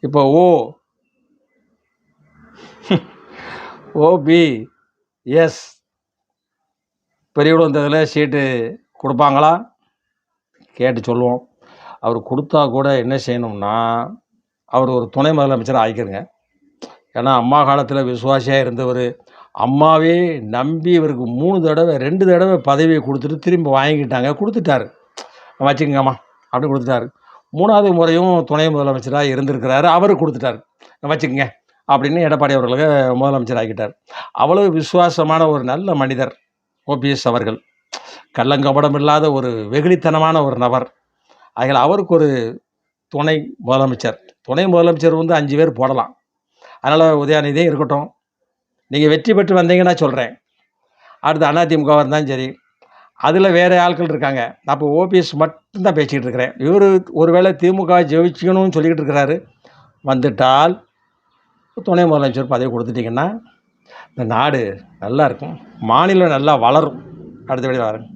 இப்போ ஓபிஎஸ் பெரியவர் வந்ததில் சீட்டு கொடுப்பாங்களா கேட்டு சொல்லுவோம். அவர் கொடுத்தா கூட என்ன செய்யணும்னா, அவர் ஒரு துணை முதலமைச்சர் ஆகிக்கிறங்க. ஏன்னா அம்மா காலத்தில் விசுவாசியாக இருந்தவர், அம்மாவே நம்பி இவருக்கு 2 தடவை பதவியை கொடுத்துட்டு திரும்பி வாங்கிக்கிட்டாங்க. கொடுத்துட்டாரு, வச்சுக்கங்கம்மா அப்படி கொடுத்துட்டாரு. 3வது முறையும் துணை முதலமைச்சராக இருந்திருக்கிறாரு, அவரு கொடுத்துட்டாரு, வச்சுக்கங்க அப்படின்னு எடப்பாடி அவர்களுக்கு முதலமைச்சர் ஆக்கிட்டார். அவ்வளவு விசுவாசமான ஒரு நல்ல மனிதர் ஓபிஎஸ் அவர்கள். கள்ளங்கபடம் இல்லாத ஒரு வெகுளித்தனமான ஒரு நபர். அதில் அவருக்கு ஒரு துணை முதலமைச்சர் 5 பேர் போடலாம். அதனால் உதயநிதியே இருக்கட்டும். நீங்கள் வெற்றி பெற்று வந்தீங்கன்னா சொல்கிறேன். அடுத்து அதிமுகவாக இருந்தாலும் சரி, அதில் வேறு ஆட்கள் இருக்காங்க. அப்போ ஓபிஎஸ் மட்டும்தான் பேசிக்கிட்டு இருக்கிறேன். இவர் ஒருவேளை திமுக ஜெயிச்சிக்கணும்னு சொல்லிக்கிட்டு இருக்கிறாரு. வந்துட்டால் துணை முதலமைச்சர் பதவி கொடுத்துட்டிங்கன்னா இந்த நாடு நல்லா இருக்கும், மாநிலம் நல்லா வளரும். அடுத்தபடி வரேன்.